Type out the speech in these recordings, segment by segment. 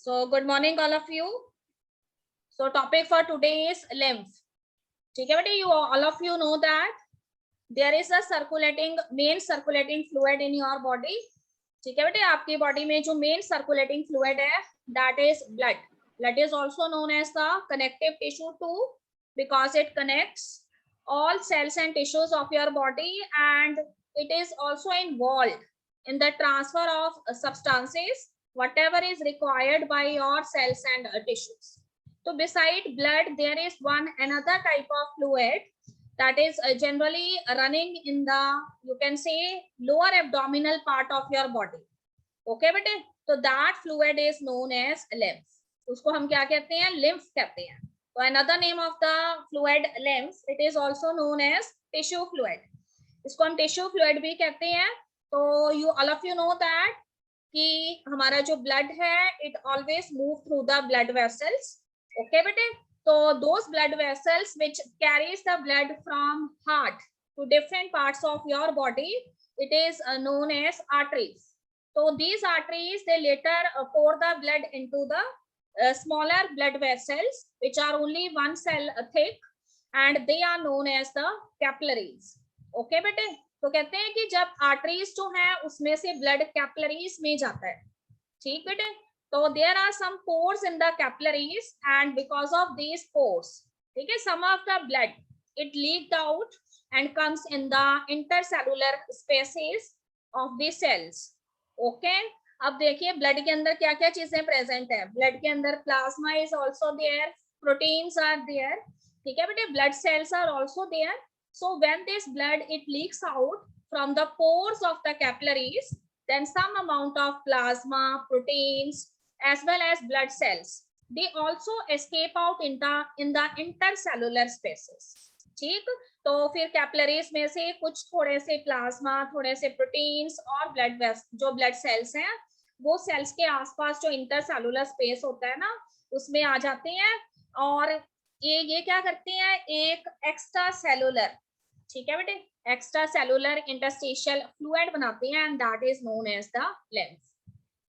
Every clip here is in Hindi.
So good morning all of you. So topic for today is lymph. ठीक है बेटे, you all of you know that there is a main circulating fluid in your body. ठीक है बेटे, आपकी बॉडी में जो मेन सर्कुलेटिंग फ्लूइड है that is blood. Blood is also known as the connective tissue too because it connects all cells and tissues of your body and it is also involved in the transfer of substances whatever is required by your cells and tissues. So beside blood there is another type of fluid that is generally running in the, you can say, lower abdominal part of your body. Okay bete, so that fluid is known as lymph. उसको हम क्या कहते हैं? lymph कहते हैं. So another name of the fluid lymph, it is also known as tissue fluid. इसको हम tissue fluid भी कहते हैं. तो you all of you know that कि हमारा जो blood है it always move through the blood vessels. Okay bete, so those blood vessels which carries the blood from heart to different parts of your body, it is known as arteries. So these arteries, they later pour the blood into the smaller blood vessels which are only one cell thick and they are known as the capillaries. Okay बेटे, तो कहते हैं कि जब arteries जो है उसमें से blood capillaries में जाता है. ठीक बेटे, तो there are some pores in the capillaries and because of these pores, ठीक है, some of the blood it leaked out and comes in the intercellular spaces of the cells. Okay अब देखिए ब्लड के अंदर क्या क्या चीजें प्रेजेंट है. ब्लड के अंदर plasma is also there, proteins are there. ठीक है बेटे, blood cells are also there. So when this blood it leaks out from the pores of the capillaries, then some amount of plasma, proteins as well as blood cells, they also escape out in the intercellular spaces. ठीक, तो फिर कैपिलरीज में से कुछ थोड़े से प्लाज्मा, थोड़े से प्रोटीन्स और जो ब्लड सेल्स हैं वो सेल्स के आसपास जो इंटरसेलुलर स्पेस होता है ना उसमें आ जाते हैं और ये क्या करते हैं, एक एक्स्ट्रा सेलुलर, ठीक है बेटे, एक्स्ट्रा सेलुलर इंटरस्टिशियल फ्लूइड बनाते हैं and that is known as the lymph.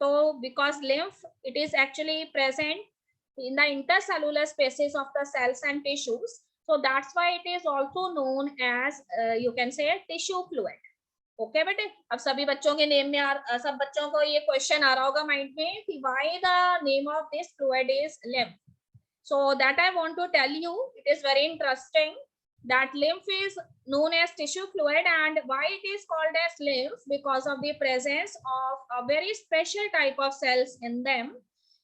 तो because lymph it is actually present in the intercellular spaces of the cells and tissues, so that's why it is also known as you can say tissue fluid. Okay बेटे, अब सभी बच्चों के नेम में सब बच्चों को ये क्वेश्चन आ रहा होगा माइंड में कि why the name of this fluid is lymph. So that I want to tell you, it is very interesting that lymph is known as tissue fluid and why it is called as lymph, because of the presence of a very special type of cells in them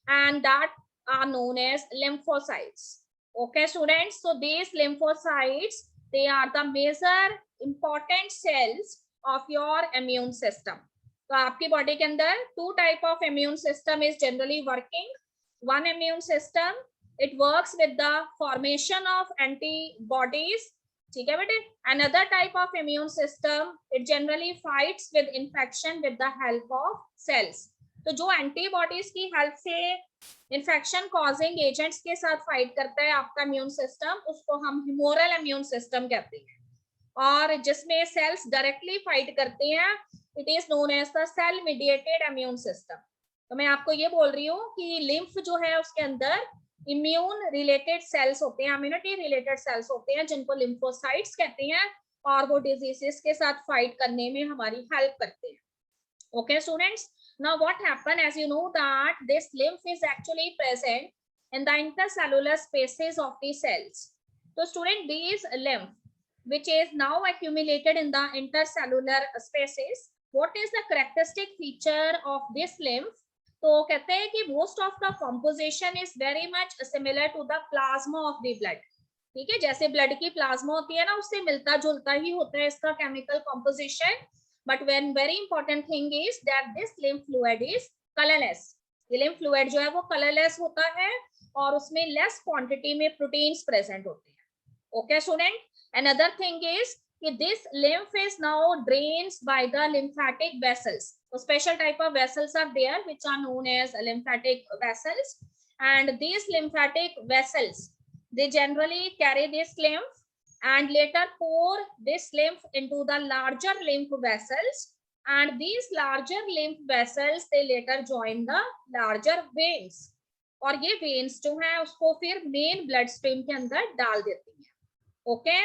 and that are known as lymphocytes. Okay students, so these lymphocytes, they are the major important cells of your immune system. तो आपकी बॉडी के अंदर two type of immune system is generally working. One immune system, it works with the formation of antibodies. ठीक है बेटे, another type of immune system, it generally fights with infection with the help of cells. तो जो एंटीबॉडीज की हेल्प से इन्फेक्शन कॉजिंग एजेंट्स के साथ फाइट करता है आपका इम्यून सिस्टम, उसको हम ह्यूमोरल इम्यून सिस्टम कहते हैं. और जिसमें सेल्स डायरेक्टली फाइट करते हैं, it is known as the cell mediated immune system. तो मैं आपको ये बोल रही हूँ कि लिम्फ जो है उसके अंदर इम्यून रिलेटेड सेल्स होते हैं, इम्यूनिटी रिलेटेड सेल्स होते हैं जिनको लिम्फोसाइट्स कहते हैं और वो डिजीजेस के साथ फाइट करने में हमारी हेल्प करते हैं. Okay students, now what happen, as you know that this lymph is actually present in the intercellular spaces of the cells. So student, these lymph which is now accumulated in the intercellular spaces, what is the characteristic feature of this lymph? तो कहते हैं कि most of the composition is very much similar to the plasma of the blood. ठीक है, जैसे ब्लड की प्लाज्मा होती है ना, उससे मिलता जुलता ही होता है इसका chemical composition. But when very important thing is that this lymph fluid is colorless. ये lymph fluid जो है वो colorless होता है और उसमें less quantity में proteins present होते हैं. Okay student, another thing is कि this lymph is now drained by the lymphatic vessels. So special type of vessels are there which are known as lymphatic vessels, and these lymphatic vessels, they generally carry this lymph and later pour this lymph into the larger lymph vessels, and these larger lymph vessels, they later join the larger veins. और ये वेन्स जो है उसको फिर मेन ब्लड स्ट्रीम के अंदर डाल देती हैं. Okay,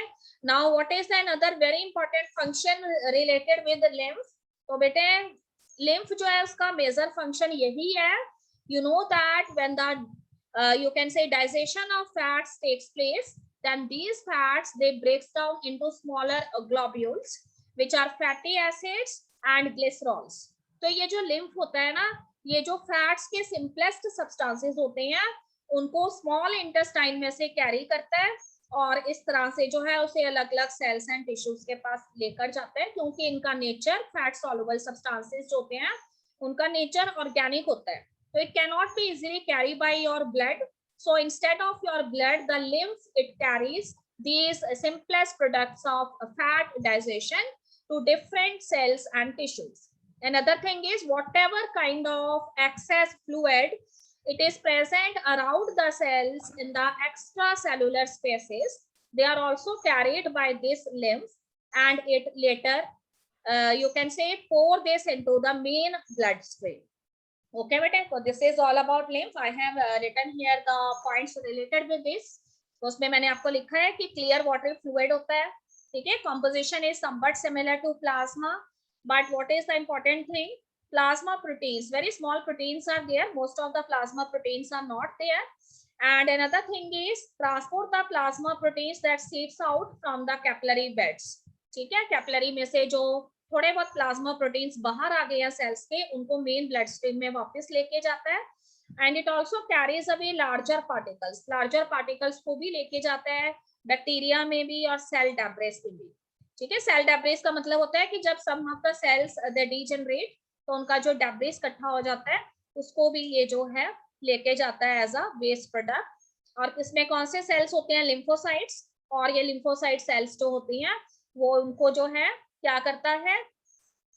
now what is another very important function related with lymph. तो बेटे लिम्फ जो है उसका मेजर फंक्शन यही है. You know that when the you can say digestion of fats takes place, then these fats they breaks down into smaller globules which are fatty acids and glycerols. तो ये जो लिम्फ होता है ना, ये जो फैट्स के सिंपलेस्ट सब्सटेंसेस होते हैं उनको स्मॉल इंटेस्टाइन में से कैरी करता है और इस तरह से जो है उसे अलग अलग सेल्स एंड टिश्यूज के पास लेकर जाते हैं, क्योंकि इनका नेचर फैट सॉल्युबल सब्सटेंसेस जो होते हैं उनका नेचर ऑर्गेनिक होता है. So it cannot be easily carried by your blood. So instead of your blood, the lymph, it carries these simplest products of fat digestion to different cells and tissues. Another thing is whatever kind of excess fluid it is present around the cells in the extracellular spaces, they are also carried by this lymph, and it later you can say pour this into the main bloodstream. Okay beta, so this is all about lymph. I have written here the points related with this. तो उसमें मैंने आपको लिखा है कि clear watery fluid होता है, ठीक है. Composition is somewhat similar to plasma, but what is the important thing? Plasma proteins, very small proteins are there. Most of the plasma proteins are not there. And another thing is transport the plasma proteins that seeps out from the capillary beds. ठीक है, कैपिलरी में से जो थोड़े बहुत प्लाज्मा प्रोटीन्स बाहर आ गए हैं सेल्स के, उनको मेन ब्लड स्ट्रीम में वापस लेके जाता है. And it also carries away larger particles को भी लेके जाता है, बैक्टीरिया में भी और सेल डेब्रिस में भी. ठीक है, सेल डेब्रिस का मतलब होता है कि जब some of the cells they degenerate तो उनका जो डेब्रिस इकट्ठा हो जाता है उसको भी ये जो है लेके जाता है एज अ वेस्ट प्रोडक्ट. और इसमें कौन से सेल्स होते हैं? लिम्फोसाइट्स. और ये लिम्फोसाइट सेल्स जो होती हैं वो उनको जो है क्या करता है,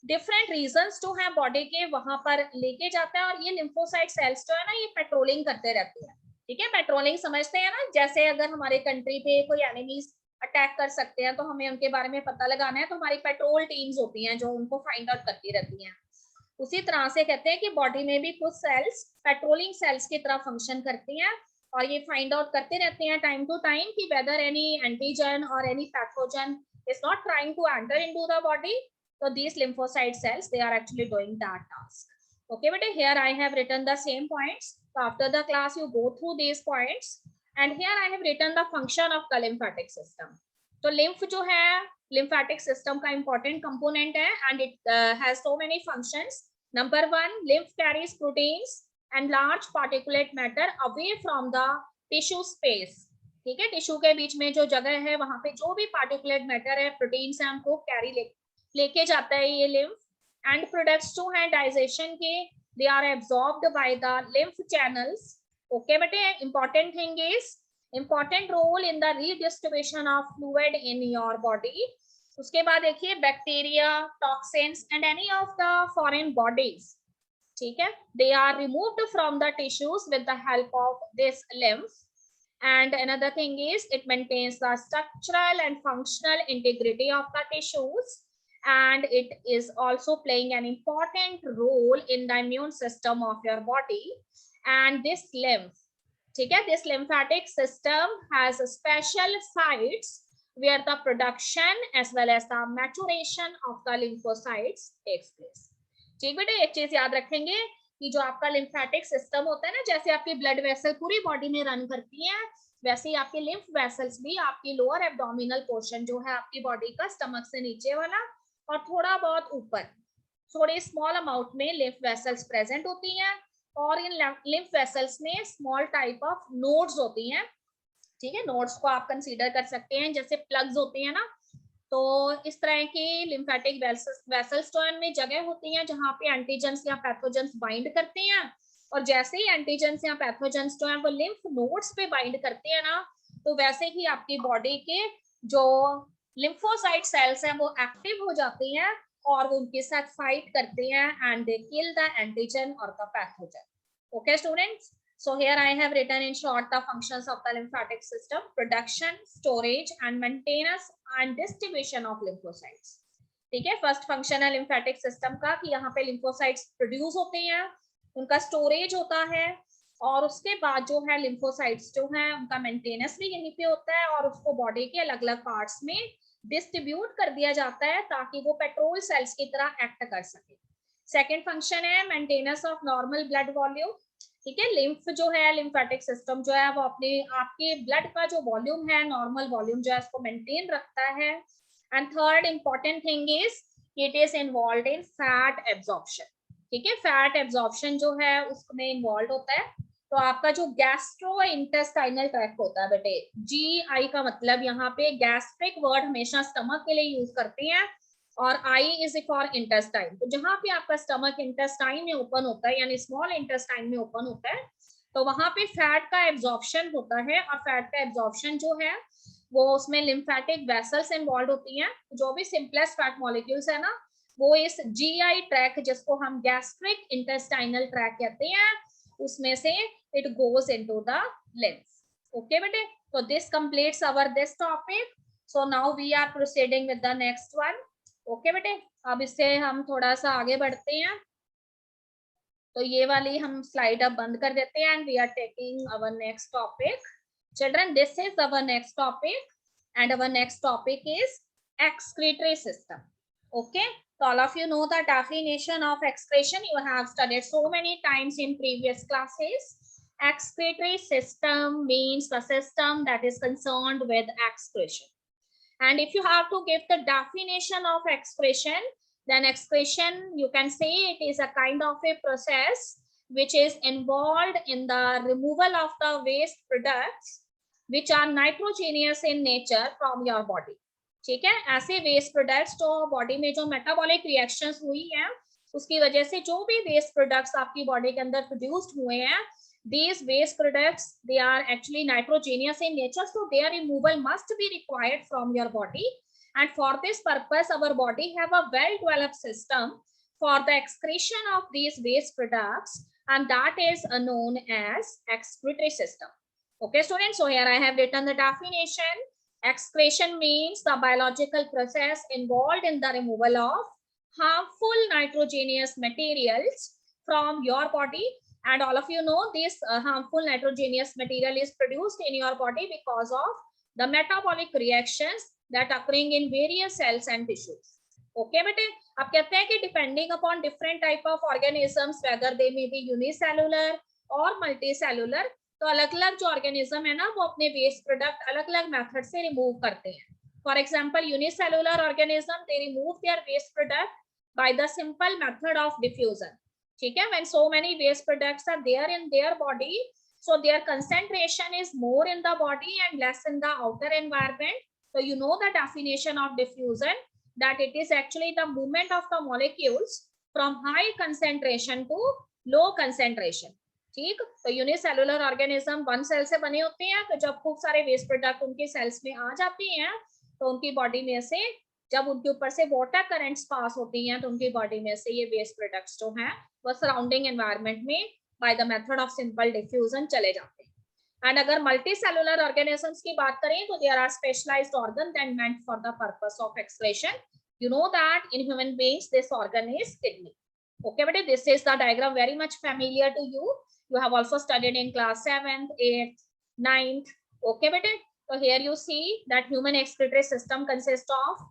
डिफरेंट रीजंस जो है बॉडी के वहां पर लेके जाता है. और ये लिम्फोसाइट सेल्स जो है ना ये पेट्रोलिंग करते रहते हैं. ठीक है, पेट्रोलिंग समझते हैं ना, जैसे अगर हमारे कंट्री पे कोई एनिमीज अटैक कर सकते हैं तो हमें उनके बारे में पता लगाना है, तो हमारी पेट्रोल टीम्स होती हैं जो उनको फाइंड आउट करती रहती हैं. उसी तरह से कहते हैं कि बॉडी में भी कुछ सेल्स पेट्रोलिंग सेल्स की तरह फंक्शन करती हैं और ये फाइंड आउट करते रहते हैं टाइम टू टाइम कि वेदर एनी एंटीजन और any pathogen is not trying to enter into the body. So these lymphocyte cells, they are actually doing that task. Okay, but here I have written the same points. So after the class you go through these points, and here I have written the function of the lymphatic system. So lymph जो है lymphatic system का important component है, and it has so many functions. Number one, lymph carries proteins and large particulate matter away from the tissue space. ठीक है, टिश्यू के बीच में जो जगह है वहां पे जो भी पार्टिकुलेट मैटर है, प्रोटीन्स है, उनको कैरी लेके जाता है ये लिम्फ. एंड प्रोडक्ट्स जो है डाइजेशन के, they are absorbed by the lymph channels. Okay बेटे, important thing is important role in the redistribution of fluid in your body. उसके बाद देखिए bacteria, toxins and any of the foreign bodies, ठीक है, they are removed from the tissues with the help of this lymph. And another thing is it maintains the structural and functional integrity of the tissues, and it is also playing an important role in the immune system of your body. And this lymph, okay, this lymphatic system has special sites where the production as well as the maturation of the lymphocytes takes place. ठीक बेटे, एक चीज याद रखेंगे कि जो आपका लिम्फेटिक सिस्टम होता है ना, जैसे आपकी ब्लड वेसल पूरी बॉडी में रन करती हैं, वैसे ही आपके लिम्फ वेसल्स भी आपकी लोअर एब्डोमिनल पोर्शन जो है आपकी बॉडी का, स्टमक से नीचे वाला और थोड़ा बहुत ऊपर, थोड़े स्मॉल अमाउंट में लिम्फ वेसल्स प्रेजेंट होती हैं. और इन लिम्फ वेसल्स में स्मॉल टाइप ऑफ नोड्स होती हैं. ठीक है, नोड्स को आप कंसीडर कर सकते हैं जैसे प्लग्स होती हैं ना, तो इस तरह की लिम्फेटिक वेसल्स जो इनमें जगह होती हैं जहां पे एंटीजेंस या पैथोजेंस बाइंड करते हैं. और जैसे ही एंटीजेंस या पैथोजेंस जो है वो लिम्फ नोड्स पे बाइंड करते हैं ना, तो वैसे ही आपकी बॉडी के जो लिम्फोसाइट सेल्स हैं वो एक्टिव हो जाती हैं और वो उनके साथ फाइट करते हैं and they kill the antigen और the pathogen. Okay students, so here I have written in short the functions of the lymphatic system: production, storage and maintenance and distribution of lymphocytes. ठीक है, फर्स्ट फंक्शन है लिम्फेटिक सिस्टम का कि यहाँ पे लिम्फोसाइट्स प्रोड्यूस होते हैं, उनका स्टोरेज होता है, और उसके बाद जो है लिम्फोसाइट्स जो है उनका मेंटेनेंस भी यहीं पे होता है और उसको बॉडी के अलग अलग पार्ट्स में डिस्ट्रीब्यूट कर दिया जाता है ताकि वो पेट्रोल सेल्स की तरह एक्ट कर सके। सेकेंड फंक्शन है maintenance of normal blood volume. ठीक है, लिम्फ जो है, लिम्फेटिक सिस्टम जो है वो अपने आपके ब्लड का जो वॉल्यूम है, नॉर्मल वॉल्यूम जो है उसको मेंटेन रखता है। And third important thing is it is involve in fat absorption. ठीक है, फैट एब्जॉर्प्शन जो है उसमें इन्वॉल्व होता है। तो आपका जो गैस्ट्रो इंटेस्टाइनल ट्रैक्ट होता है बेटे, GI का मतलब यहाँ पे गैस्ट्रिक वर्ड हमेशा स्टमक के लिए यूज करते हैं और I इज फॉर इंटेस्टाइन। तो जहां पे आपका स्टमक इंटेस्टाइन में ओपन होता है यानी स्मॉल इंटेस्टाइन में ओपन होता है तो वहां पे फैट का एब्जॉर्प्शन होता है और फैट का एब्जॉर्प्शन जो है वो उसमें लिम्फेटिक वेसल्स इन्वॉल्व होती हैं। जो भी सिंपलेस्ट फैट मॉलिक्यूल्स है ना वो इस GI ट्रैक जिसको हम गैस्ट्रिक इंटेस्टाइनल ट्रैक कहते हैं उसमें से it goes into the lymph. Okay bete, so this completes our this topic. So now we are proceeding with the next one. Okay bete, अब इससे हम थोड़ा सा आगे बढ़ते हैं। तो ये वाली हम स्लाइड अब बंद कर देते हैं and we are taking our next topic. Children, this is our next topic and our next topic is excretory system. Okay, so all of you know the definition of excretion. You have studied so many times in previous classes. Excretory system means the system that is concerned with excretion. And if you have to give the definition of excretion, then excretion, you can say it is a kind of a process which is involved in the removal of the waste products which are nitrogenous in nature from your body. ठीक है, ऐसे वेस्ट प्रोडक्ट्स जो बॉडी में जो मेटाबॉलिक रिएक्शंस हुई हैं उसकी वजह से जो भी वेस्ट प्रोडक्ट्स आपकी बॉडी के अंदर प्रोड्यूस्ड हुए हैं, these waste products they are actually nitrogenous in nature, so their removal must be required from your body. And for this purpose our body have a well developed system for the excretion of these waste products, and that is known as excretory system. Okay students, so here I have written the definition. Excretion means the biological process involved in the removal of harmful nitrogenous materials from your body. And all of you know this harmful nitrogenous material is produced in your body because of the metabolic reactions that occurring in various cells and tissues. Okay bete, अब कहते हैं कि depending upon different type of organisms whether they may be unicellular or multicellular, तो अलग अलग जो ऑर्गेनिज्म है ना वो अपने वेस्ट प्रोडक्ट अलग अलग मेथड से रिमूव करते हैं. For example unicellular organism they remove their waste product by the simple method of diffusion. ठीक है, when so many waste products are there in their body, so their concentration is more in the body and less in the outer environment. So you know the definition of diffusion, that it is actually the movement of the molecules from high concentration to low concentration. ठीक, तो यूनिसेलुलर ऑर्गेनिज्म वन सेल से बने होते हैं, तो जब खूब सारे वेस्ट प्रोडक्ट उनके सेल्स में आ जाती हैं तो उनकी बॉडी में से जब उनके ऊपर से वाटर करंट्स पास होती हैं तो उनकी बॉडी में से ये वेस्ट प्रोडक्ट्स जो हैं वो सराउंडिंग एनवायरनमेंट में by the method of simple diffusion चले जाते हैं. एंड अगर मल्टी सेलुलर ऑर्गेनिजम्स की बात करें तो there are specialised organ that meant for the purpose of excretion. You know that in human beings this organ is kidney. Okay, but this is the diagram very much familiar to you. You have also studied in class 7th, 8th, 9th. Okay, but so here you see that human excretory system consists of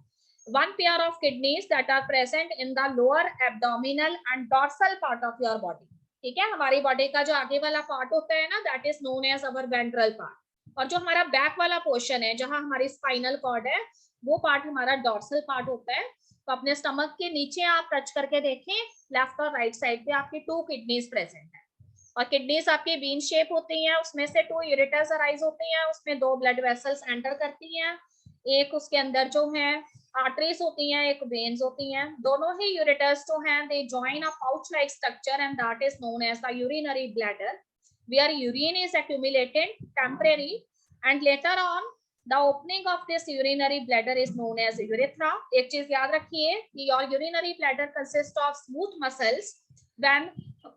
one pair of kidneys that are present in the lower abdominal and dorsal part of your body. ठीक है, हमारी बॉडी का जो आगे वाला पार्ट होता है ना that is known as our ventral part, और जो हमारा बैक वाला पोर्शन है जहां हमारी स्पाइनल कॉर्ड है वो पार्ट हमारा डॉर्सल पार्ट होता है. तो अपने स्टमक के नीचे आप टच करके देखें, लेफ्ट और राइट साइड पे आपकी 2 किडनीज प्रेजेंट है और किडनीज आपकी बीन शेप होती हैं. उसमें से 2 यूरेटर्स अराइज होते हैं, उसमें 2 ब्लड वेसल्स एंटर करती हैं. एक उसके अंदर जो है आर्टरीज होती हैं, एक वेन्स होती हैं. दोनों ही यूरेटर्स जो हैं they join a pouch like structure and that is known as the urinary bladder where urine is accumulated temporary and later on the opening of this urinary bladder is known as urethra. एक चीज याद रखिए कि your urinary bladder consists of smooth muscles. When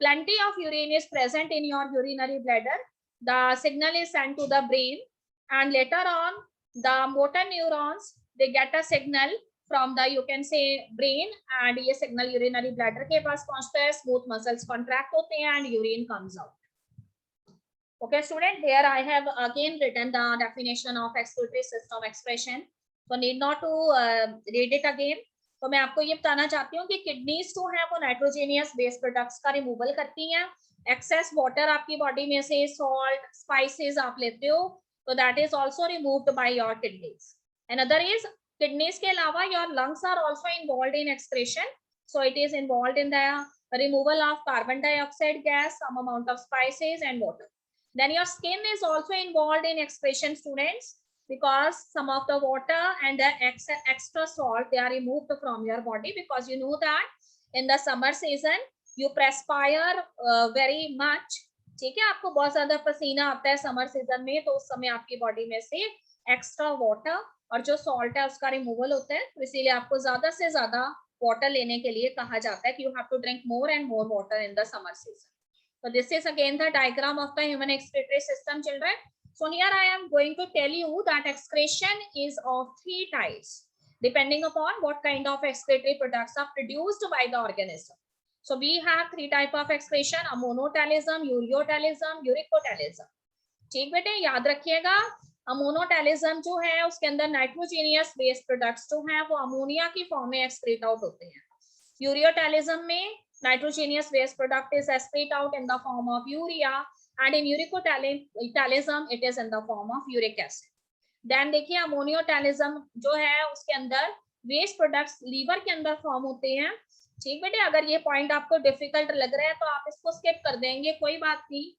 plenty of urine is present in your urinary bladder, the signal is sent to the brain and later on the motor neurons they get a signal from the you can say brain and ये signal urinary bladder के पास पहुंचता है, smooth muscles contract होते हैं and urine comes out. Okay, student, here I have again written the definition of excretory system expression. So need not to read it again. तो मैं आपको ये बताना चाहती हूँ कि किडनीज जो है वो नाइट्रोजेनियस वेस्ट प्रोडक्ट्स का रिमूवल करती हैं. एक्सेस वाटर आपकी बॉडी में से, सॉल्ट, स्पाइसेस आप लेते हो, तो that is also removed by your kidneys. Another is kidneys के अलावा your lungs are also involved in excretion. So it is involved in the removal of carbon dioxide gas, some amount of spices and water. Then your skin is also involved in excretion, students, because some of the water and the extra salt, they are removed from your body, because you know that in the summer season you perspire very much. ठीक है, आपको बहुत ज्यादा पसीना आता है समर सीजन में, तो उस समय आपकी बॉडी में से एक्स्ट्रा वाटर और जो सॉल्ट है उसका रिमूवल होता है. तो इसीलिए आपको ज्यादा से ज्यादा वाटर लेने के लिए कहा जाता है कि you have to drink more and more water in the summer season. So this is again the diagram of the human excretory system, children. So here I am going to tell you that excretion is of three types, depending upon what kind of excretory products are produced by the organism. So we have three type of excretion: ammoniotalism, ureotalism, uricotalism. ठीक बेटे, याद रखिएगा. अमोनोटैलिज्म जो है उसके अंदर नाइट्रोजेनियस वेस्ट प्रोडक्ट्स जो हैं वो अमोनिया की फॉर्म में एक्सक्रीट आउट होते हैं. यूरियोटैलिज्म में nitrogenous waste product is excrete out in the form of urea, and in uricotalism it is in the form of uric acid. Then देखिए अमोनियोटैलिज्म जो है उसके अंदर वेस्ट प्रोडक्ट्स लीवर के अंदर फॉर्म होते हैं. ठीक बेटे, अगर ये पॉइंट आपको डिफिकल्ट लग रहा है तो आप इसको स्किप कर देंगे, कोई बात नहीं.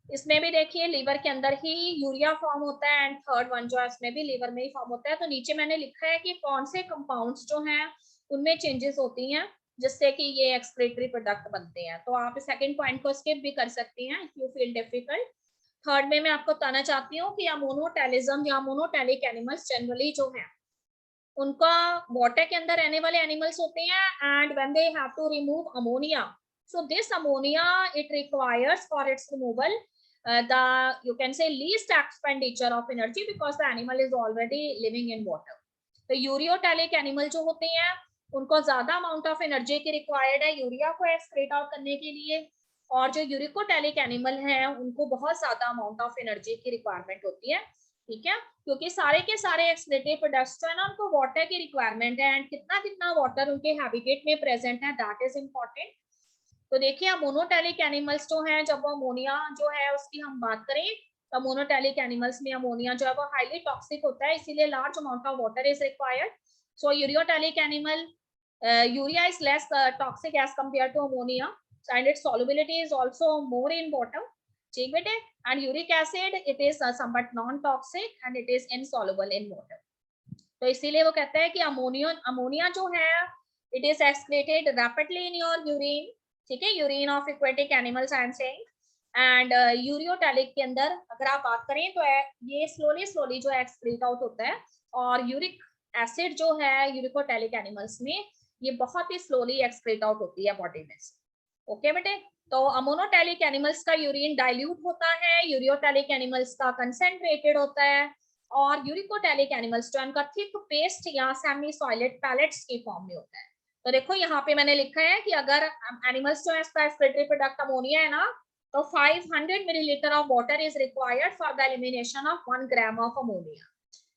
इसमें भी देखिए लीवर के अंदर ही यूरिया फॉर्म होता है, एंड थर्ड वन जो है इसमें भी लीवर में ही फॉर्म होता है. तो नीचे मैंने लिखा है कि कौन से कंपाउंड्स जो हैं उनमें चेंजेस होती हैं जिससे कि ये एक्सक्रीटरी प्रोडक्ट बनते हैं. तो आप सेकंड पॉइंट को स्किप भी कर सकती हैं if you feel difficult. Third में मैं आपको बताना चाहती हूँ कि अमोनोटैलिज्म या अमोनोटैलिक एनिमल्स जनरली जो है उनका वाटर के अंदर रहने वाले एनिमल्स होते हैं, and when they have to remove ammonia, so this ammonia it requires for its removal the you can say least expenditure of energy because the animal is already living in water. तो यूरियोटैलिक एनिमल जो होते हैं उनको ज्यादा अमाउंट ऑफ एनर्जी की रिक्वायर्ड है यूरिया को एक्सक्रीट आउट करने के लिए, और जो यूरिकोटैलिक एनिमल हैं उनको बहुत ज्यादा अमाउंट ऑफ एनर्जी की रिक्वायरमेंट होती है. ठीक है, क्योंकि सारे के सारे एक्सक्रीटरी प्रोडक्ट्स जो है ना उनको वाटर की रिक्वायरमेंट है, एंड कितना कितना वाटर उनके हैबिटेट में प्रेजेंट है दैट इज इम्पोर्टेंट. तो देखिए अमोनोटैलिक एनिमल्स जो हैं, जब वो अमोनिया जो है उसकी हम बात करें तो अमोनोटैलिक एनिमल्स में अमोनिया जो है वो हाईली टॉक्सिक होता है, इसीलिए large amount of water is required. So ureotelic animal urea is less toxic as compared to ammonia, and its solubility is also more in water. ठीक बेटे, and uric acid it is somewhat non toxic and it is insoluble in water. तो इसीलिए वो कहता है कि अमोनिया जो है it is excreted rapidly in your urine. ठीक है, urine of aquatic animals I am saying. And ureotelic के अंदर अगर आप बात करें तो ये स्लोली जो एक्सक्रीट आउट होता है, और यूरिक एसिड जो है यूरिकोटैलिक एनिमल्स में ये बहुत ही स्लोली एक्सक्रीट आउट होती है बॉडी में से. ओके बेटे, तो अमोनोटैलिक एनिमल्स का यूरिन डाइल्यूट होता है, यूरियोटैलिक एनिमल्स का कंसेंट्रेटेड होता है, और यूरिकोटैलिक एनिमल्स जो इनका थिक पेस्ट या सेमी सॉलिड पैलेट्स की फॉर्म में होता है. तो देखो यहाँ पे मैंने लिखा है कि अगर एनिमल्स जो है इसका एक्सक्रीटरी प्रोडक्ट अमोनिया है ना, तो 500 millilitre of water is required for the elimination of 1 gram of ammonia.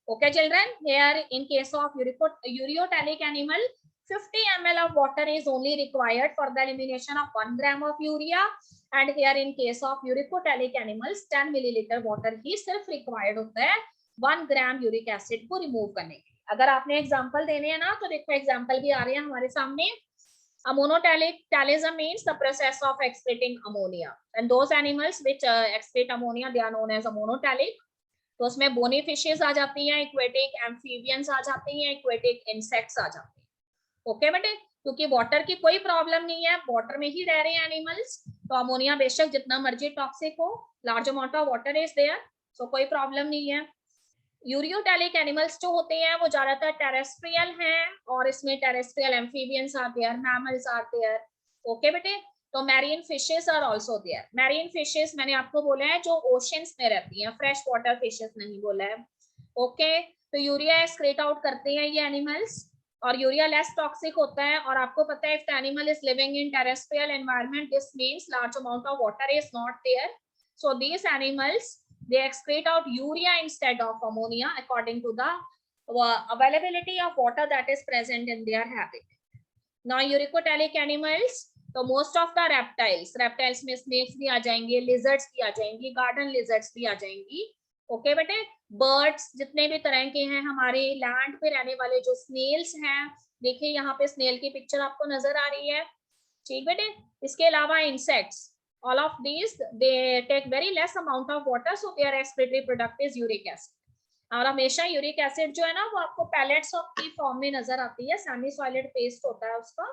Okay children, here in case of ureotelic animal 50 ml of water is only required for the elimination of 1 gram of urea, and here in case of uricotelic animals 10 milliliter water ही सिर्फ required होता है 1 gram uric acid को remove करने के लिए. अगर आपने एग्जांपल देने हैं ना तो देखो एग्जांपल भी आ रहे हैं हमारे सामने. Ammoniotalism means the process of excreting ammonia, and those animals which excrete ammonia they are known as ammoniotelic. तो उसमें बोनी फिशेस आ जाती हैं, एक्वेटिक एम्फीबियंस आ जाती हैं, एक्वेटिक इंसेक्ट्स आ जाते हैं. ओके बेटे, क्योंकि वाटर की कोई प्रॉब्लम नहीं है, वाटर में ही रह रहे हैं एनिमल्स, तो अमोनिया बेशक जितना मर्जी टॉक्सिक हो, large amount of water is there, so कोई प्रॉब्लम नहीं है. यूरियोटैलिक एनिमल्स जो होते हैं वो ज्यादातर टेरेस्ट्रियल हैं, और इसमें terrestrial amphibians are there, mammals are there. Okay बेटे, तो marine fishes are also there. Marine fishes मैंने आपको बोला है जो ओशंस में रहती हैं, फ्रेश वाटर फिशेस नहीं बोला है. ओके, तो यूरिया एक्सक्रीट आउट करते हैं ये एनिमल्स, और यूरिया लेस टॉक्सिक होता है. और आपको पता है if the animal is living in terrestrial environment this means large amount of water is not there, So these animals, they excrete out urea instead of ammonia according to the availability of water that is present in their habitat. Now uricoteric animals, तो मोस्ट ऑफ द रेप्टाइल्स में स्नेक्स भी आ जाएंगे, लिजर्ड्स भी आ जाएंगी, गार्डन लिजर्ड्स भी आ जाएंगी। ओके बेटे, बर्ड्स जितने भी तरह के हैं, हमारे लैंड पे रहने वाले जो स्नेल्स हैं, देखिए यहाँ पे स्नेल की पिक्चर आपको नजर आ रही है, ठीक बेटे। इसके अलावा insects, all of these they take very less amount of water, so their excretory product is uric acid. और हमेशा यूरिक एसिड जो है ना, वो आपको पैलेट्स ऑफ की फॉर्म में नजर आती है, सेमी सॉलिड पेस्ट होता है उसका,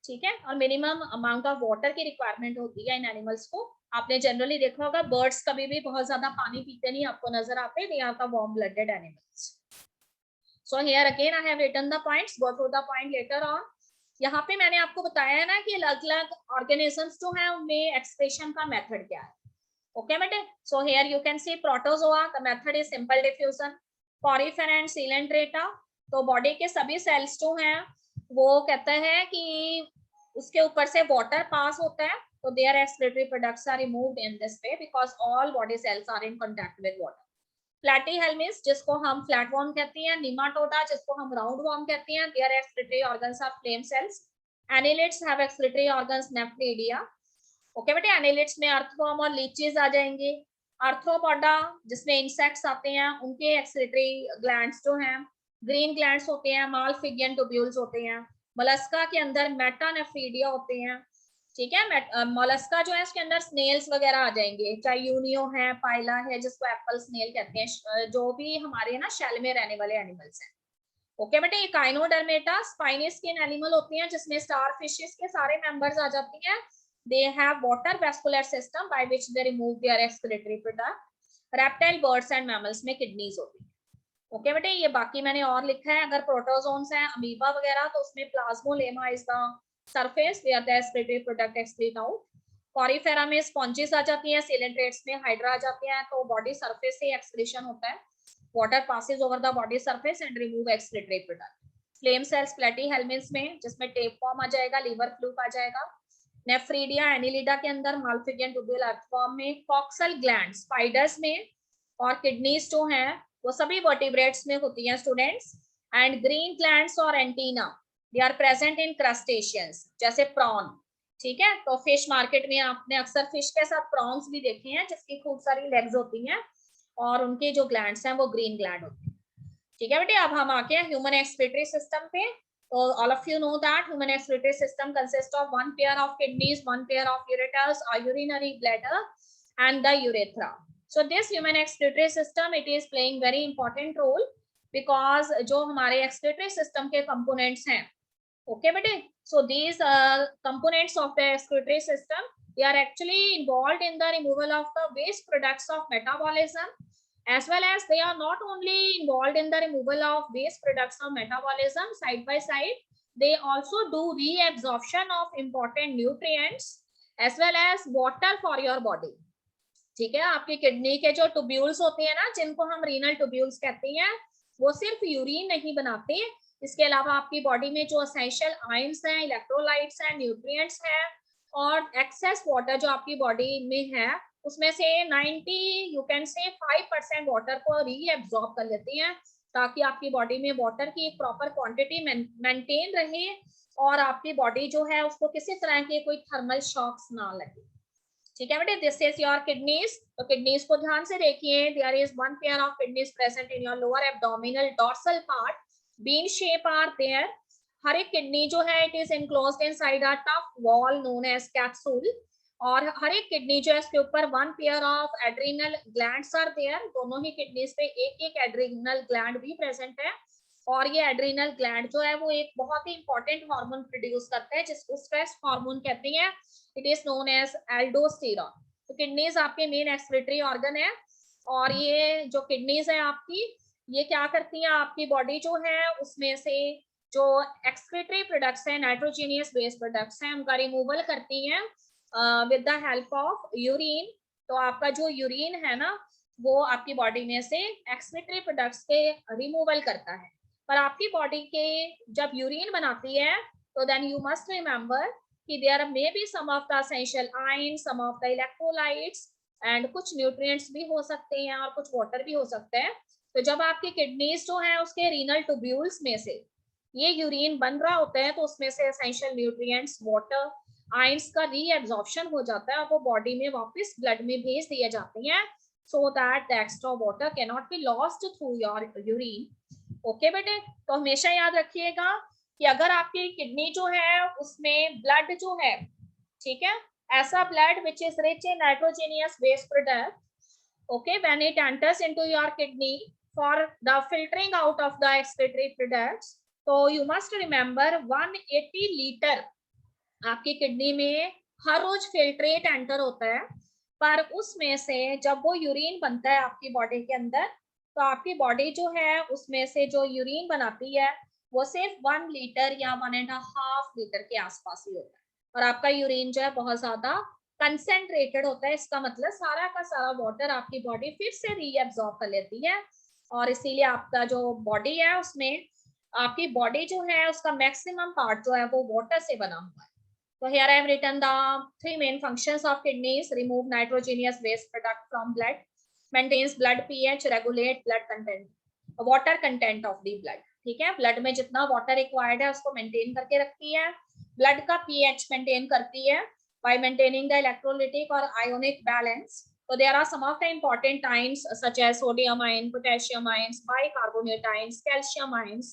ठीक है। और मिनिमम अमाउंट ऑफ वाटर की रिक्वायरमेंट होती है इन एनिमल्स को। आपने जनरली देखा होगा बर्ड्स कभी भी बहुत ज्यादा पानी पीते नहीं, आपको नजर आते, they are the warm blooded animals. So here again I have written the points, go through the point later on. यहाँ पे मैंने आपको बताया है ना कि अलग अलग ऑर्गेनिजम्स जो है उनमें एक्सप्रेशन का मेथड क्या है। ओके बेटे, so here you can see protozoa, the method is simple diffusion. Porifera and Coelenterata, तो बॉडी के सभी सेल्स जो हैं वो कहते हैं कि उसके ऊपर से वाटर पास होता है, तो there excretory products are removed in this way because all body cells are in contact with water. Platyhelminthes, जिसको हम फ्लैटवर्म कहते हैं, निमाटोडा जिसको हम राउंडवर्म कहते हैं, their excretory organs are flame cells. Annelids have excretory organs nephridia. Okay बेटे, एनिलिड्स में अर्थवर्म और लीचीज आ जाएंगे। आर्थ्रोपोडा जिसमें इंसेक्ट्स आते हैं, उनके एक्सक्रीटरी ग्लैंड्स जो हैं ग्रीन ग्लैंड्स होते हैं, मालफिगियन ट्यूब्यूल्स होते हैं। मोलस्का के अंदर मेटानेफ्रीडिया होते हैं, ठीक है। मोलस्का जो है उसके अंदर स्नेल्स वगैरह आ जाएंगे, चाहे यूनियो है, पाइला है जिसको एप्पल स्नेल कहते हैं, जो भी हमारे ना शेल में रहने वाले एनिमल्स हैं। ओके बेटे, ये काइनोडर्मेटा स्पाइनी स्किन एनिमल होती हैं जिसमें स्टार फिशेस के सारे मेंबर्स आ जाती हैं। They have water vascular system by which they remove their excretory product. Reptile, birds and mammals में kidneys होती है। ओके बेटे, ये बाकी मैंने और लिखा है। अगर प्रोटोजोन्स हैं, अमीबा वगैरह, तो उसमें plasmalemma is the surface where the excretory product excrete out. Porifera में स्पॉन्जेस आ जाती हैं, सिलेंट्रेट्स में हाइड्रा आ जाती हैं, तो बॉडी सरफेस से एक्सक्रीशन होता है, water passes over the body surface and remove excretory product. Flame cells Platyhelminthes में, जिसमें टेपवर्म आ जाएगा, लीवर फ्लूक आ जाएगा। नेफ्रीडिया एनिलिडा के अंदर, मालफिगियन ट्यूब्यूल अर्थवर्म में, कॉक्सल ग्लैंड स्पाइडर्स में, और किडनीज जो हैं वो सभी वर्टिब्रेट्स में होती हैं स्टूडेंट्स। एंड ग्रीन ग्लैंड्स और antenna they are present in crustaceans जैसे प्रॉन, ठीक है। तो फिश मार्केट में आपने अक्सर फिश के साथ प्रॉन्स भी देखे हैं जिसकी खूब सारी लेग्स होती हैं और उनके जो ग्लैंड्स हैं वो ग्रीन ग्लैंड होते हैं, ठीक है बेटे। अब हम आके ह्यूमन एक्सक्रीटरी सिस्टम पे। So all of you know that human excretory system consists of one pair of kidneys, one pair of ureters, a urinary bladder, and the urethra. So this human excretory system, it is playing very important role because जो हमारे excretory system के components हैं, okay बेटे, so these components of the excretory system, they are actually involved in the removal of the waste products of metabolism, as well as they are not only involved in the removal of waste products of metabolism, side by side they also do reabsorption of important nutrients as well as water for your body, ठीक है। आपकी किडनी के जो ट्यूब्यूल्स होते हैं ना, जिनको हम रीनल ट्यूब्यूल्स कहते हैं, वो सिर्फ यूरिन नहीं बनाते, इसके अलावा आपकी बॉडी में जो एसेंशियल आयंस हैं, इलेक्ट्रोलाइट्स हैं, न्यूट्रिएंट्स हैं और एक्सेस वाटर जो आपकी बॉडी में है, उसमें से 90 यू कैन से 5% वाटर को रीएब्सॉर्ब कर लेते हैं, ताकि आपकी बॉडी में वाटर की एक प्रॉपर क्वांटिटी मेंटेन रहे और आपकी बॉडी जो है उसको किसी तरह के कोई थर्मल शॉक्स ना लगे, ठीक है बेटे। दिस इज योर किडनीज, तो किडनीज को ध्यान से देखिए। There is one pair of kidneys present in your lower abdominal dorsal part, bean shape are there. हर एक किडनी जो है it is enclosed inside a tough wall known as capsule, और हर एक किडनी जो है इसके ऊपर one pair of adrenal glands are there. दोनों ही किडनीज पे एक एक एड्रिनल ग्लैंड भी प्रेजेंट है, और ये एड्रिनल ग्लैंड जो है वो एक बहुत ही इंपॉर्टेंट हार्मोन प्रोड्यूस करते हैं जिसको स्ट्रेस हार्मोन कहते हैं, it is known as aldosterone. तो किडनीज आपके मेन एक्सक्रीटरी ऑर्गन है, और ये जो किडनीज है आपकी, ये क्या करती हैं, आपकी बॉडी जो है उसमें से जो एक्सक्रीटरी प्रोडक्ट्स हैं, नाइट्रोजीनियस वेस्ट प्रोडक्ट्स हैं, उनका रिमूवल करती हैं with the help of urine. तो आपका जो यूरिन है ना, वो आपकी बॉडी में से एक्सक्रीटरी प्रोडक्ट्स के रिमूवल करता है। पर आपकी बॉडी के जब यूरिन बनाती है, तो देन यू मस्ट रिमेंबर कि there may be some of the essential ions, some of the electrolytes, and कुछ न्यूट्रिएंट्स भी हो सकते हैं और कुछ वाटर भी हो सकता है। तो जब आपकी किडनीज जो है उसके रीनल ट्यूब्यूल्स में से ये यूरिन बन रहा होता है तो उसमें से एसेंशियल न्यूट्रिएंट्स, वाटर, आयंस का रीएब्जॉर्प्शन हो जाता है और वो बॉडी में वापस ब्लड में भेज दिए जाते हैं, so that the extra water can not be lost through your urine. Okay बेटे, तो हमेशा याद रखिएगा कि अगर आपकी किडनी जो है उसमें ब्लड जो है, ठीक है, ऐसा blood which is rich in nitrogenous waste product, okay, when it enters into your kidney for the filtering out of the excretory products, so you must remember 180 litre आपकी किडनी में हर रोज फिल्ट्रेट एंटर होता है, पर उसमें से जब वो यूरिन बनता है आपकी बॉडी के अंदर, तो आपकी बॉडी जो है उसमें से जो यूरिन बनाती है वो सिर्फ 1 लीटर या 1.5 लीटर के आसपास ही होता है, और आपका यूरिन जो है बहुत ज्यादा कंसेंट्रेटेड होता है। इसका मतलब सारा का सारा वाटर आपकी बॉडी फिर से रीअब्सॉर्ब कर लेती है, और इसीलिए आपका जो बॉडी है उसमें आपकी बॉडी जो है उसका मैक्सिमम पार्ट जो है वो वाटर से बना हुआ है। So here I have written the 3 main functions of kidneys: remove nitrogenous waste product from blood, maintains blood pH, regulate blood content, water content of the blood। ठीक है, ब्लड में जितना वाटर रिक्वायर्ड है उसको मेंटेन करके रखती है, ब्लड का पीएच मेंटेन करती है by maintaining the electrolytic or ionic balance. So there are some of the important ions such as sodium ion, potassium ions, bicarbonate ions, calcium ions,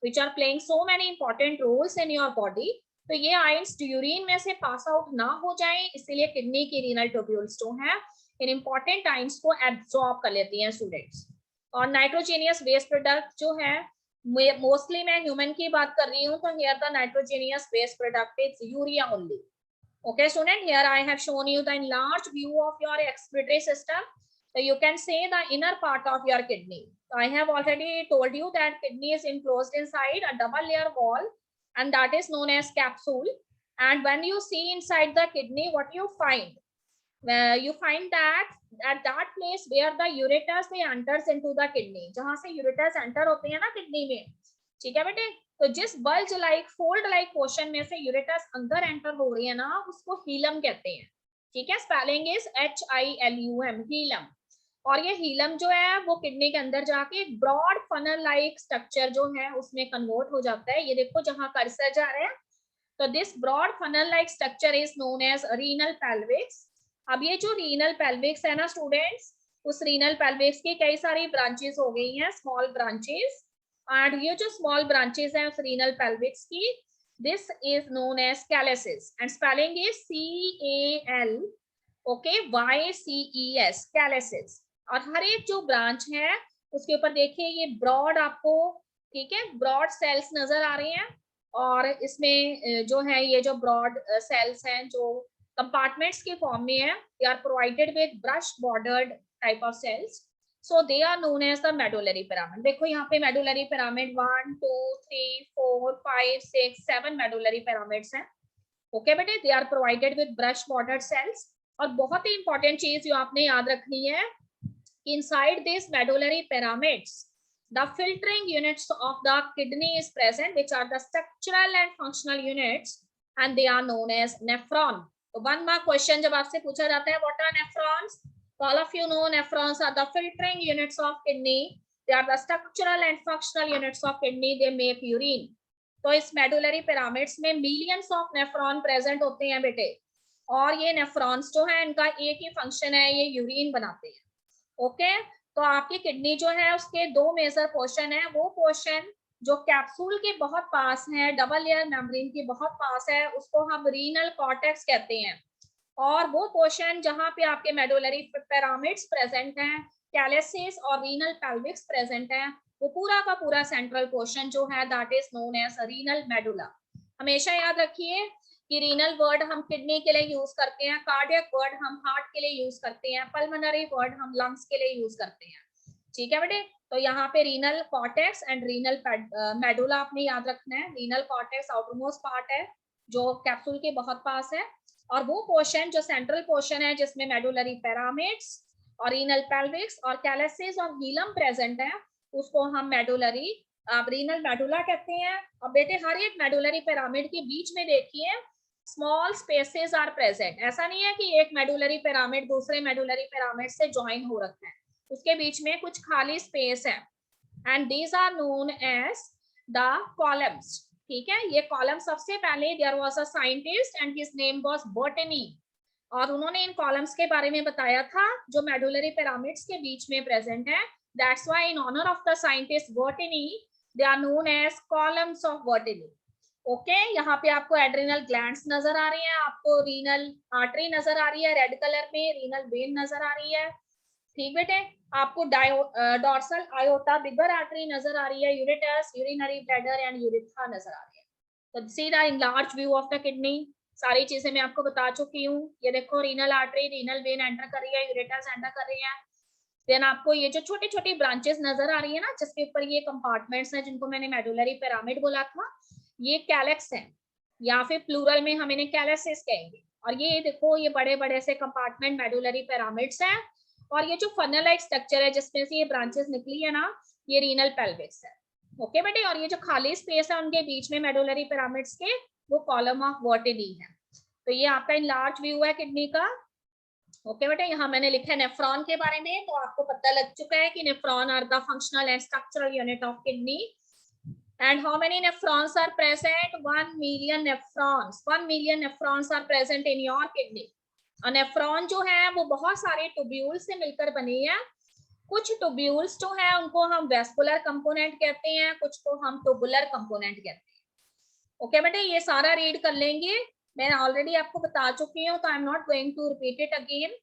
which are playing so many important roles in your body. तो ये आयंस यूरिन में से पास आउट ना हो जाए, इसीलिए किडनी की रीनल ट्यूब्यूल्स जो है इन इंपॉर्टेंट आयंस को एब्जॉर्ब कर लेती हैं स्टूडेंट्स। और नाइट्रोजेनियस वेस्ट प्रोडक्ट जो है, मोस्टली मैं ह्यूमन की बात कर रही हूँ, तो here the nitrogenous waste product is urea only. Okay, student, here I have shown you the enlarged view of your excretory system. So you can see the inner part of your kidney. So I have already told you that kidney is enclosed inside a double layer wall, and that is known as capsule. And when you see inside the kidney, what you find? You find that at that place where the ureters they enters into the kidney, जहाँ से ureters enter होते हैं ना किडनी में, ठीक है बेटे, तो जिस bulge like fold like portion में से यूरेटस अंदर एंटर हो रही है ना, उसको हीलम कहते हैं। ठीक है, स्पेलिंग इज HILUM, हीलम। और ये हीलम जो है वो किडनी के अंदर जाके ब्रॉड फनल लाइक स्ट्रक्चर जो है उसमें कन्वर्ट हो जाता है। ये देखो जहां कर्सर जा रहे हैं, तो this broad funnel like structure is known as renal pelvis. अब ये जो रीनल पेल्विक्स है ना स्टूडेंट्स, उस रीनल पेल्विक्स की कई सारी ब्रांचेस हो गई हैं, स्मॉल ब्रांचेस, एंड ये जो स्मॉल ब्रांचेस हैं उस रीनल पेल्विक्स की, this is known as calyces, and spelling is CAL, okay, YCES, calyces. और हर एक जो ब्रांच है उसके ऊपर देखिए ये ब्रॉड आपको, ठीक है, ब्रॉड सेल्स नजर आ रही हैं, और इसमें जो है ये जो ब्रॉड सेल्स हैं जो कंपार्टमेंट्स के फॉर्म में है, they are provided with brush bordered type of cells, so they are known as the medullary pyramid। देखो यहाँ पे medullary pyramid 1 2 3 4 5 6 7 medullary pyramids हैं। ओके बेटे, they are provided with brush bordered cells। और बहुत ही इंपॉर्टेंट चीज जो आपने याद रखनी है, inside these medullary pyramids the filtering units of the kidney is present, which are the structural and functional units, and they are known as nephron। तो 1 mark क्वेश्चन जब आपसे पूछा जाता है what are nephrons, all of you know nephrons are the filtering units of kidney, they are the structural and functional units of kidney, they make urine। तो इस medullary pyramids में millions of nephron present होते हैं बेटे, और ये nephrons जो है इनका एक ही फंक्शन है, ये यूरिन बनाते हैं। ओके, तो आपकी किडनी जो है उसके 2 मेजर पोर्शन है, वो पोर्शन जो कैप्सूल के बहुत पास है, डबल लेयर मेम्ब्रेन के बहुत पास है, उसको हम रीनल कॉर्टेक्स कहते हैं, और वो पोर्शन जहां पे आपके मेडुलरी पिरामिड्स प्रेजेंट हैं, कैलेसिस और रीनल पेल्विक्स प्रेजेंट हैं, वो पूरा का पूरा सेंट्रल पोर्शन जो है that is known as renal medulla. हमेशा याद रखिए कि रीनल वर्ड हम किडनी के लिए यूज करते हैं, कार्डियक वर्ड हम हार्ट के लिए यूज करते हैं, पल्मोनरी वर्ड हम लंग्स के लिए यूज करते हैं। ठीक है बेटे, तो यहाँ पे renal cortex and renal medulla आपने याद रखना है। रीनल कॉर्टेक्स आउटरमोस्ट पार्ट है जो कैप्सूल के बहुत पास है, और वो पोर्शन जो सेंट्रल पोर्शन है जिसमें मेडुलरी पिरामिड्स और रीनल पेल्विक्स और कैलेसिस और हीलम प्रेजेंट है, उसको हम मेडुलरी रीनल मेडुला कहते हैं। और बेटे हर एक मेडुलरी पिरामिड के बीच में देखिए स्मॉल स्पेसेस आर प्रेजेंट। ऐसा नहीं है कि एक मेडुलरी पिरामिड दूसरे मेडुलरी पिरामिड से ज्वाइन हो रखा है, उसके बीच में कुछ खाली स्पेस है, and these are known as the columns. ठीक है, ये कॉलम सबसे पहले there was a scientist and his name was Botany, और उन्होंने इन कॉलम्स के बारे में बताया था जो मेडुलरी पिरामिड्स के बीच में प्रेजेंट है। That's why in honour of the scientist Botany they are known as columns of Botany. Okay, यहाँ पे आपको एड्रिनल ग्लैंड्स नजर आ रही हैं, आपको रीनल आर्टरी नजर आ रही है रेड कलर में, रीनल वेन नजर आ रही है। ठीक बेटे, आपको डॉर्सल आयोटा बिगर आर्टरी नजर आ रही है, यूरेटस, यूरिनरी ब्लैडर एंड यूरिथ्रा नजर आ रही है। तो see the enlarge view of the kidney, सारी चीजें मैं आपको बता चुकी हूँ। ये देखो renal artery, renal vein enter कर रही है, यूरेटस एंटर कर रही है। देन आपको ये जो छोटी छोटी ब्रांचेस नजर आ रही है ना, जिसके ऊपर ये कंपार्टमेंट्स हैं जिनको मैंने मेडुलरी पिरामिड बोला था, ये कैलेक्स है, या फिर प्लूरल में हम इन्हें कैलेसिस कहेंगे। और ये देखो ये बड़े बड़े से कंपार्टमेंट मेडुलरी पिरामिड्स हैं, और ये जो फनल लाइक स्ट्रक्चर है जिसमें से ये ब्रांचेस निकली है ना, ये रीनल पेल्विस है। ओके बेटे, और ये जो खाली स्पेस है उनके बीच में मेडुलरी पिरामिड्स के, वो कॉलम ऑफ बॉटनी है। तो ये आपका इनलार्ज व्यू है किडनी का। ओके बेटे, यहाँ मैंने लिखा है नेफ्रॉन के बारे में, तो आपको पता लग चुका है कि nephron are the functional and structural unit of kidney. And how many nephrons are present? 1 million nephrons. 1 million nephrons are present in your kidney. और नेफ्रॉन जो है वो बहुत सारे ट्यूब्यूल से मिलकर बनी है। कुछ ट्यूब्यूल्स जो है उनको हम वेस्कुलर कंपोनेंट कहते हैं, कुछ को हम ट्यूबुलर कंपोनेंट कहते हैं। ओके बेटे, ये सारा रीड कर लेंगे, मैं ऑलरेडी आपको बता चुकी हूँ, तो I am not going to repeat it again.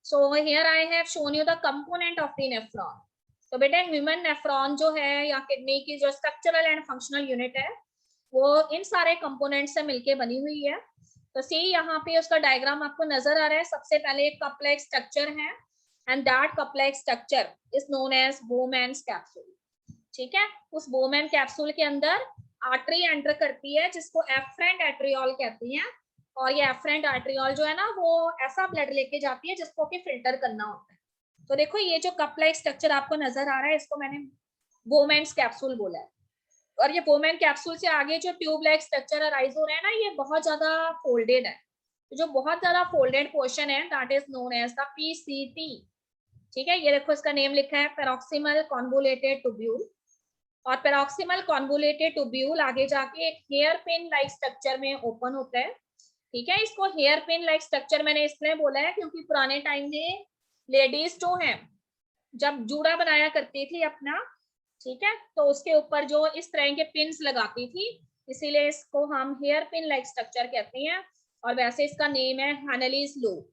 So here I have shown you the component of the nephron. तो बेटा ह्यूमन नेफ्रॉन जो है या किडनी की जो स्ट्रक्चरल एंड फंक्शनल यूनिट है, वो इन सारे कंपोनेंट से मिलके बनी हुई है। तो सी यहाँ पे उसका डायग्राम आपको नजर आ रहा है। सबसे पहले एक कप लाइक स्ट्रक्चर है, and that cup like structure is known as Bowman's capsule. ठीक है, उस बोमैन कैप्सूल के अंदर आर्टरी एंटर करती है जिसको एफरेंट आर्टरियोल कहती हैं, और ये एफरेंट आर्टरियोल जो है ना, वो ऐसा ब्लड लेके जाती है जिसको कि फिल्टर करना होता है। तो देखो ये जो कप लाइक स्ट्रक्चर आपको नजर आ रहा है, इसको मैंने बोमैन्स कैप्सूल बोला है। और ये बोमैन कैप्सूल से आगे जो ट्यूब लाइक स्ट्रक्चर अराइज हो रहा है ना, ये बहुत ज्यादा फोल्डेड है। तो जो बहुत ज्यादा फोल्डेड पोर्शन है that is known as the PCT. ठीक है, ये देखो इसका नेम लिखा है पेरोक्सिमल कॉन्वोलेटेड ट्यूब्यूल। और पेरोक्सिमल कॉन्वोलेटेड ट्यूब्यूल आगे जाके एक हेयर पिन लाइक स्ट्रक्चर में ओपन होता है। ठीक है, इसको हेयर पिन लाइक स्ट्रक्चर मैंने इसलिए बोला है क्योंकि पुराने टाइम में लेडीज जो है जब जूड़ा बनाया करती थी अपना, ठीक है, तो उसके ऊपर जो इस तरह के पिन्स लगाती थी, इसीलिए इसको हम हेयर पिन लाइक स्ट्रक्चर कहते हैं। और वैसे इसका नेम है हैनलीज लूप।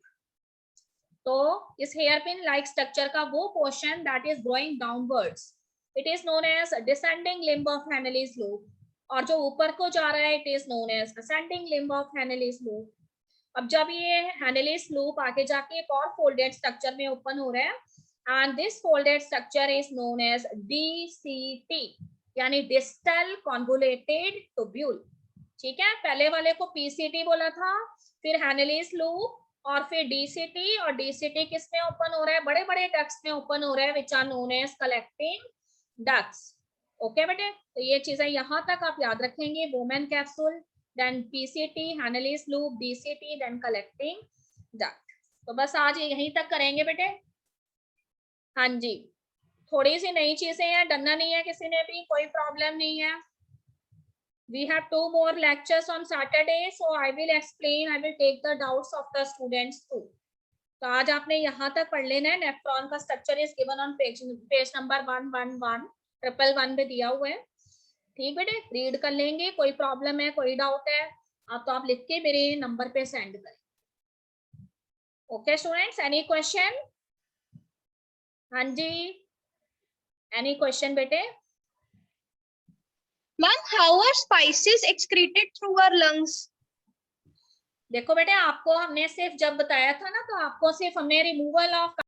तो इस हेयर पिन लाइक स्ट्रक्चर का वो portion that is going downwards, it is known as descending limb of Henle's loop, और जो ऊपर को जा रहा है it is known as ascending limb of Henle's loop. अब जब ये हैनलीज लूप आगे जाके एक और फोल्डेड स्ट्रक्चर में ओपन हो रहा है, and this folded structure is known as DCT, यानी distal convoluted tubule। ठीक है, पहले वाले को PCT बोला था, फिर हैनलीज लूप, और फिर DCT। और DCT किस में ओपन हो रहा है? बड़े बड़े डक्ट्स में ओपन हो रहा है, which are known as collecting ducts। Okay बेटे, तो ये चीजें यहाँ तक आप याद रखेंगे, Bowman capsule, then PCT, Henle's loop, DCT, then collecting duct. तो बस आज यहीं तक करेंगे बेटे। हाँ जी, थोड़ी सी नई चीजें हैं, डरना नहीं है किसी ने भी, कोई प्रॉब्लम नहीं है। We have 2 more lectures on Saturday, so I will explain, I will take the doubts of the students too। तो आज आपने यहाँ तक पढ़ लेना है। नेफ्रॉन का structure is given on page number 111 पे दिया हुआ है। ठीक बेटे, रीड कर लेंगे। कोई प्रॉब्लम है, कोई डाउट है आप तो आप लिख के मेरे नंबर पे सेंड करें। Okay students, any question? हाँ जी, एनी क्वेश्चन बेटे? Ma'am, how are spices excreted through our lungs? देखो बेटे, आपको हमने सिर्फ जब बताया था ना, तो आपको सिर्फ हमने रिमूवल ऑफ